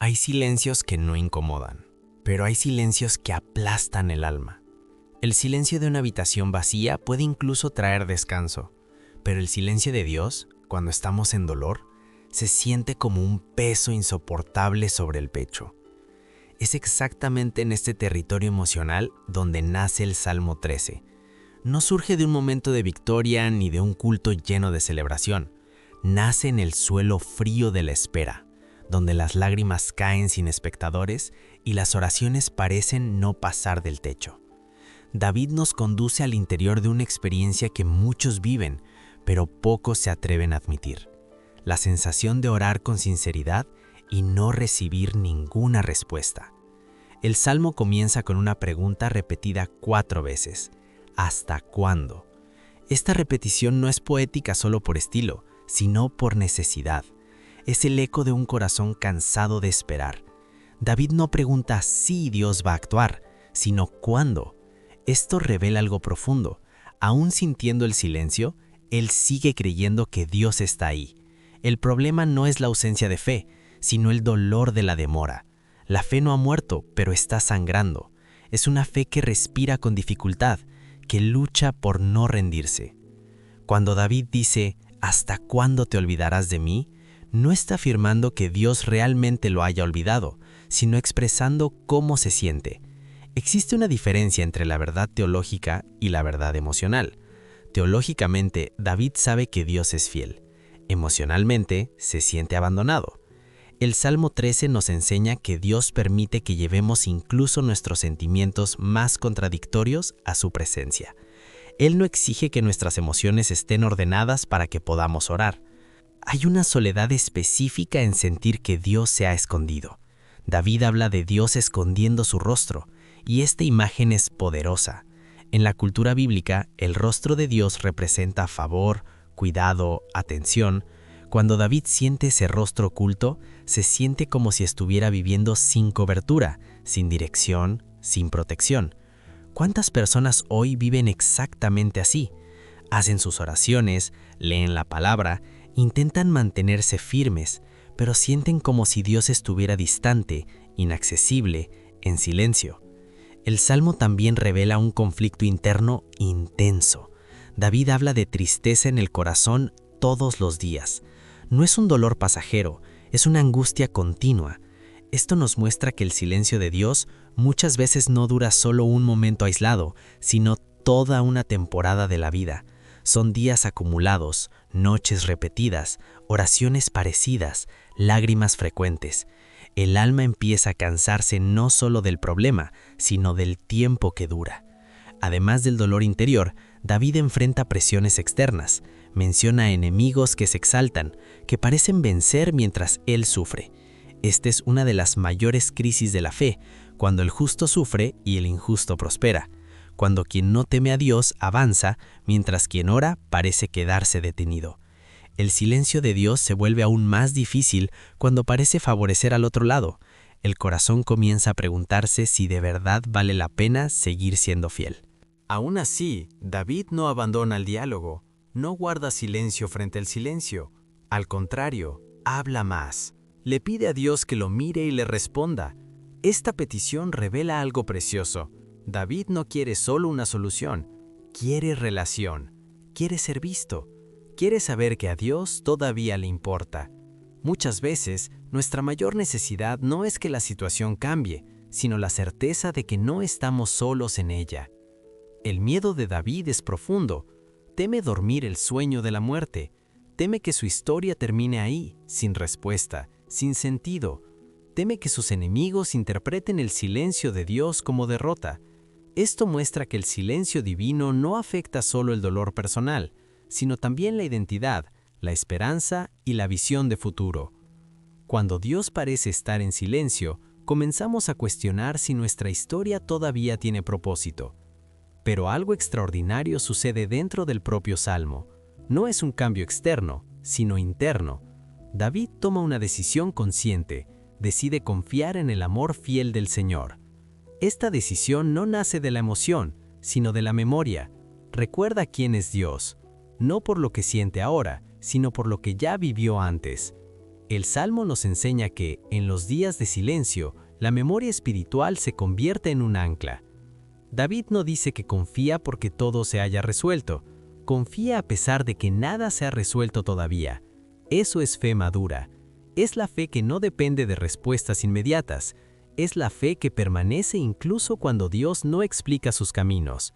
Hay silencios que no incomodan, pero hay silencios que aplastan el alma. El silencio de una habitación vacía puede incluso traer descanso, pero el silencio de Dios, cuando estamos en dolor, se siente como un peso insoportable sobre el pecho. Es exactamente en este territorio emocional donde nace el Salmo 13. No surge de un momento de victoria ni de un culto lleno de celebración. Nace en el suelo frío de la espera, donde las lágrimas caen sin espectadores y las oraciones parecen no pasar del techo. David nos conduce al interior de una experiencia que muchos viven, pero pocos se atreven a admitir. La sensación de orar con sinceridad y no recibir ninguna respuesta. El Salmo comienza con una pregunta repetida 4 veces. ¿Hasta cuándo? Esta repetición no es poética solo por estilo, sino por necesidad. Es el eco de un corazón cansado de esperar. David no pregunta si Dios va a actuar, sino cuándo. Esto revela algo profundo. Aún sintiendo el silencio, él sigue creyendo que Dios está ahí. El problema no es la ausencia de fe, sino el dolor de la demora. La fe no ha muerto, pero está sangrando. Es una fe que respira con dificultad, que lucha por no rendirse. Cuando David dice, ¿hasta cuándo te olvidarás de mí?, no está afirmando que Dios realmente lo haya olvidado, sino expresando cómo se siente. Existe una diferencia entre la verdad teológica y la verdad emocional. Teológicamente, David sabe que Dios es fiel. Emocionalmente, se siente abandonado. El Salmo 13 nos enseña que Dios permite que llevemos incluso nuestros sentimientos más contradictorios a su presencia. Él no exige que nuestras emociones estén ordenadas para que podamos orar. Hay una soledad específica en sentir que Dios se ha escondido. David habla de Dios escondiendo su rostro, y esta imagen es poderosa. En la cultura bíblica, el rostro de Dios representa favor, cuidado, atención. Cuando David siente ese rostro oculto, se siente como si estuviera viviendo sin cobertura, sin dirección, sin protección. ¿Cuántas personas hoy viven exactamente así? Hacen sus oraciones, leen la palabra, intentan mantenerse firmes, pero sienten como si Dios estuviera distante, inaccesible, en silencio. El Salmo también revela un conflicto interno intenso. David habla de tristeza en el corazón todos los días. No es un dolor pasajero, es una angustia continua. Esto nos muestra que el silencio de Dios muchas veces no dura solo un momento aislado, sino toda una temporada de la vida. Son días acumulados, noches repetidas, oraciones parecidas, lágrimas frecuentes. El alma empieza a cansarse no solo del problema, sino del tiempo que dura. Además del dolor interior, David enfrenta presiones externas. Menciona enemigos que se exaltan, que parecen vencer mientras él sufre. Esta es una de las mayores crisis de la fe, cuando el justo sufre y el injusto prospera. Cuando quien no teme a Dios avanza, mientras quien ora parece quedarse detenido. El silencio de Dios se vuelve aún más difícil cuando parece favorecer al otro lado. El corazón comienza a preguntarse si de verdad vale la pena seguir siendo fiel. Aún así, David no abandona el diálogo, no guarda silencio frente al silencio. Al contrario, habla más. Le pide a Dios que lo mire y le responda. Esta petición revela algo precioso. David no quiere solo una solución, quiere relación, quiere ser visto, quiere saber que a Dios todavía le importa. Muchas veces, nuestra mayor necesidad no es que la situación cambie, sino la certeza de que no estamos solos en ella. El miedo de David es profundo. Teme dormir el sueño de la muerte. Teme que su historia termine ahí, sin respuesta, sin sentido. Teme que sus enemigos interpreten el silencio de Dios como derrota. Esto muestra que el silencio divino no afecta solo el dolor personal, sino también la identidad, la esperanza y la visión de futuro. Cuando Dios parece estar en silencio, comenzamos a cuestionar si nuestra historia todavía tiene propósito. Pero algo extraordinario sucede dentro del propio Salmo. No es un cambio externo, sino interno. David toma una decisión consciente, decide confiar en el amor fiel del Señor. Esta decisión no nace de la emoción, sino de la memoria. Recuerda quién es Dios, no por lo que siente ahora, sino por lo que ya vivió antes. El Salmo nos enseña que, en los días de silencio, la memoria espiritual se convierte en un ancla. David no dice que confía porque todo se haya resuelto, confía a pesar de que nada se ha resuelto todavía. Eso es fe madura. Es la fe que no depende de respuestas inmediatas, es la fe que permanece incluso cuando Dios no explica sus caminos.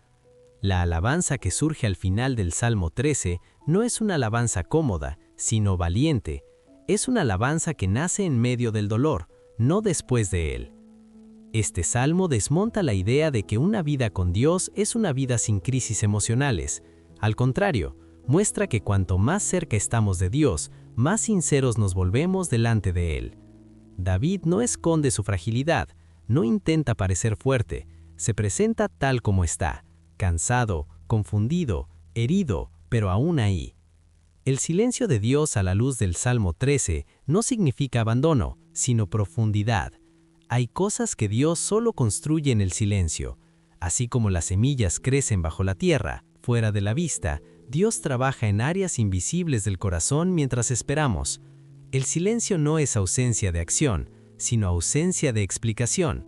La alabanza que surge al final del Salmo 13 no es una alabanza cómoda, sino valiente. Es una alabanza que nace en medio del dolor, no después de él. Este salmo desmonta la idea de que una vida con Dios es una vida sin crisis emocionales. Al contrario, muestra que cuanto más cerca estamos de Dios, más sinceros nos volvemos delante de Él. David no esconde su fragilidad, no intenta parecer fuerte, se presenta tal como está, cansado, confundido, herido, pero aún ahí. El silencio de Dios a la luz del Salmo 13 no significa abandono, sino profundidad. Hay cosas que Dios solo construye en el silencio. Así como las semillas crecen bajo la tierra, fuera de la vista, Dios trabaja en áreas invisibles del corazón mientras esperamos. El silencio no es ausencia de acción, sino ausencia de explicación.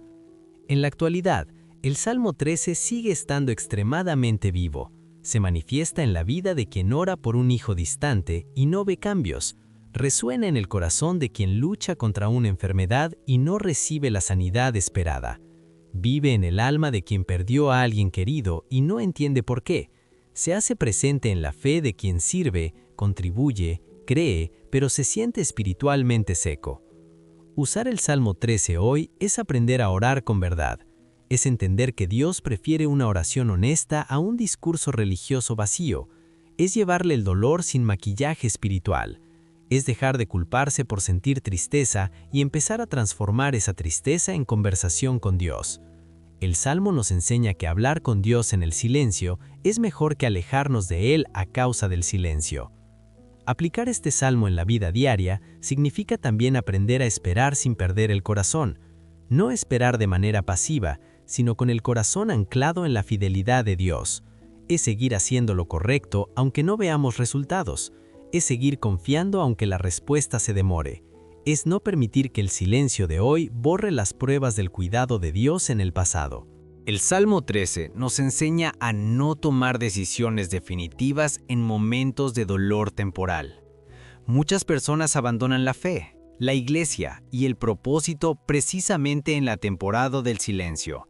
En la actualidad, el Salmo 13 sigue estando extremadamente vivo. Se manifiesta en la vida de quien ora por un hijo distante y no ve cambios. Resuena en el corazón de quien lucha contra una enfermedad y no recibe la sanidad esperada. Vive en el alma de quien perdió a alguien querido y no entiende por qué. Se hace presente en la fe de quien sirve, contribuye, cree, pero se siente espiritualmente seco. Usar el Salmo 13 hoy es aprender a orar con verdad. Es entender que Dios prefiere una oración honesta a un discurso religioso vacío. Es llevarle el dolor sin maquillaje espiritual. Es dejar de culparse por sentir tristeza y empezar a transformar esa tristeza en conversación con Dios. El Salmo nos enseña que hablar con Dios en el silencio es mejor que alejarnos de Él a causa del silencio. Aplicar este Salmo en la vida diaria significa también aprender a esperar sin perder el corazón. No esperar de manera pasiva, sino con el corazón anclado en la fidelidad de Dios. Es seguir haciendo lo correcto aunque no veamos resultados. Es seguir confiando aunque la respuesta se demore. Es no permitir que el silencio de hoy borre las pruebas del cuidado de Dios en el pasado. El Salmo 13 nos enseña a no tomar decisiones definitivas en momentos de dolor temporal. Muchas personas abandonan la fe, la iglesia y el propósito precisamente en la temporada del silencio.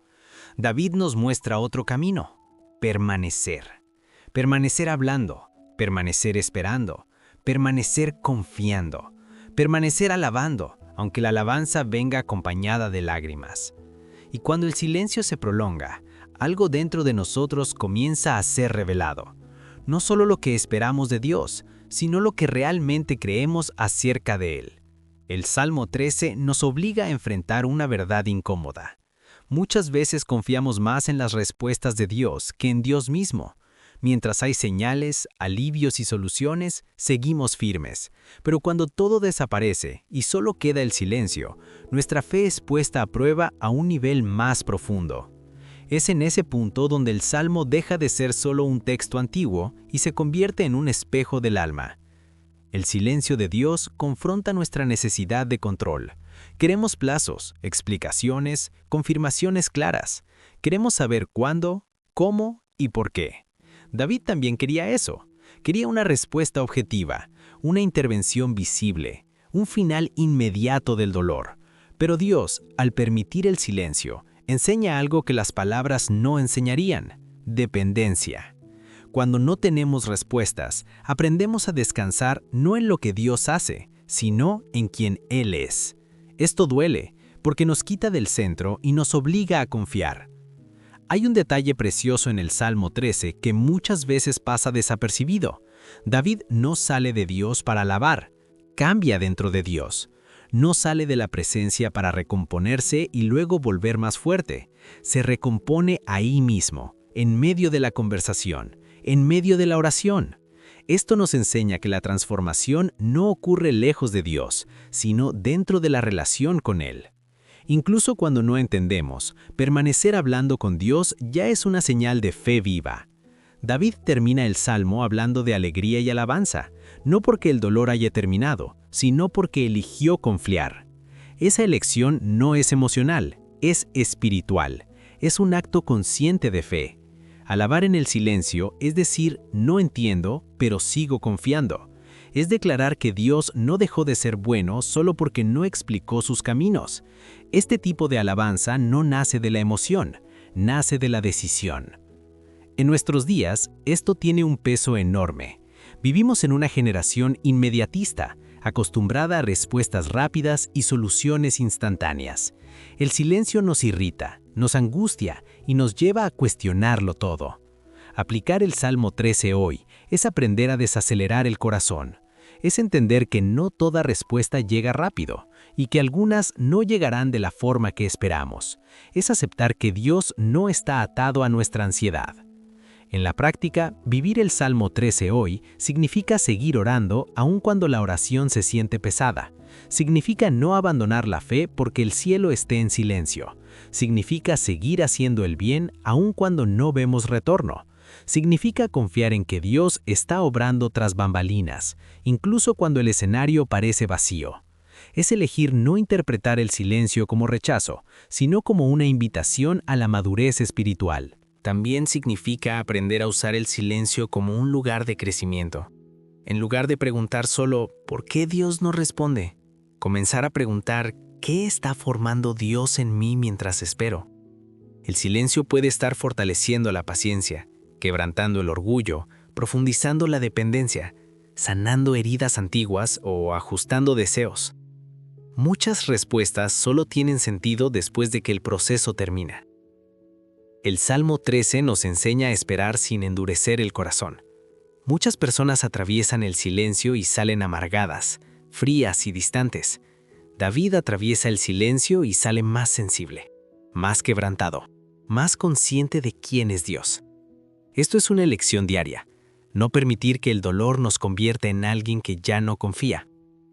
David nos muestra otro camino: permanecer. Permanecer hablando, permanecer esperando, permanecer confiando, permanecer alabando, aunque la alabanza venga acompañada de lágrimas. Y cuando el silencio se prolonga, algo dentro de nosotros comienza a ser revelado. No solo lo que esperamos de Dios, sino lo que realmente creemos acerca de Él. El Salmo 13 nos obliga a enfrentar una verdad incómoda. Muchas veces confiamos más en las respuestas de Dios que en Dios mismo. Mientras hay señales, alivios y soluciones, seguimos firmes. Pero cuando todo desaparece y solo queda el silencio, nuestra fe es puesta a prueba a un nivel más profundo. Es en ese punto donde el Salmo deja de ser solo un texto antiguo y se convierte en un espejo del alma. El silencio de Dios confronta nuestra necesidad de control. Queremos plazos, explicaciones, confirmaciones claras. Queremos saber cuándo, cómo y por qué. David también quería eso. Quería una respuesta objetiva, una intervención visible, un final inmediato del dolor. Pero Dios, al permitir el silencio, enseña algo que las palabras no enseñarían: dependencia. Cuando no tenemos respuestas, aprendemos a descansar no en lo que Dios hace, sino en quien Él es. Esto duele, porque nos quita del centro y nos obliga a confiar. Hay un detalle precioso en el Salmo 13 que muchas veces pasa desapercibido. David no sale de Dios para alabar, cambia dentro de Dios. No sale de la presencia para recomponerse y luego volver más fuerte. Se recompone ahí mismo, en medio de la conversación, en medio de la oración. Esto nos enseña que la transformación no ocurre lejos de Dios, sino dentro de la relación con Él. Incluso cuando no entendemos, permanecer hablando con Dios ya es una señal de fe viva. David termina el Salmo hablando de alegría y alabanza, no porque el dolor haya terminado, sino porque eligió confiar. Esa elección no es emocional, es espiritual, es un acto consciente de fe. Alabar en el silencio es decir, no entiendo, pero sigo confiando. Es declarar que Dios no dejó de ser bueno solo porque no explicó sus caminos. Este tipo de alabanza no nace de la emoción, nace de la decisión. En nuestros días, esto tiene un peso enorme. Vivimos en una generación inmediatista, acostumbrada a respuestas rápidas y soluciones instantáneas. El silencio nos irrita, nos angustia y nos lleva a cuestionarlo todo. Aplicar el Salmo 13 hoy es aprender a desacelerar el corazón. Es entender que no toda respuesta llega rápido y que algunas no llegarán de la forma que esperamos. Es aceptar que Dios no está atado a nuestra ansiedad. En la práctica, vivir el Salmo 13 hoy significa seguir orando aun cuando la oración se siente pesada. Significa no abandonar la fe porque el cielo esté en silencio. Significa seguir haciendo el bien aun cuando no vemos retorno. Significa confiar en que Dios está obrando tras bambalinas, incluso cuando el escenario parece vacío. Es elegir no interpretar el silencio como rechazo, sino como una invitación a la madurez espiritual. También significa aprender a usar el silencio como un lugar de crecimiento. En lugar de preguntar solo ¿por qué Dios no responde?, comenzar a preguntar ¿qué está formando Dios en mí mientras espero? El silencio puede estar fortaleciendo la paciencia, quebrantando el orgullo, profundizando la dependencia, sanando heridas antiguas o ajustando deseos. Muchas respuestas solo tienen sentido después de que el proceso termina. El Salmo 13 nos enseña a esperar sin endurecer el corazón. Muchas personas atraviesan el silencio y salen amargadas, frías y distantes. David atraviesa el silencio y sale más sensible, más quebrantado, más consciente de quién es Dios. Esto es una elección diaria, no permitir que el dolor nos convierta en alguien que ya no confía,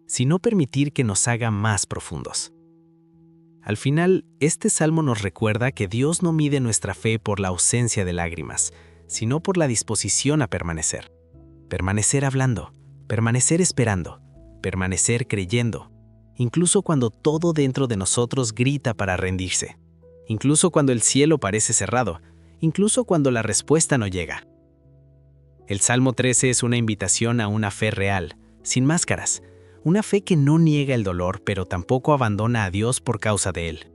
sino permitir que nos haga más profundos. Al final, este salmo nos recuerda que Dios no mide nuestra fe por la ausencia de lágrimas, sino por la disposición a permanecer. Permanecer hablando, permanecer esperando, permanecer creyendo, incluso cuando todo dentro de nosotros grita para rendirse, incluso cuando el cielo parece cerrado, incluso cuando la respuesta no llega. El Salmo 13 es una invitación a una fe real, sin máscaras, una fe que no niega el dolor, pero tampoco abandona a Dios por causa de él.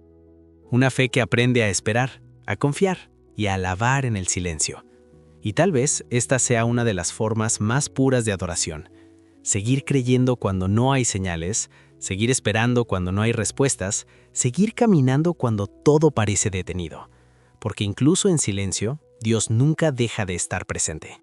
Una fe que aprende a esperar, a confiar y a alabar en el silencio. Y tal vez esta sea una de las formas más puras de adoración. Seguir creyendo cuando no hay señales, seguir esperando cuando no hay respuestas, seguir caminando cuando todo parece detenido. Porque incluso en silencio, Dios nunca deja de estar presente.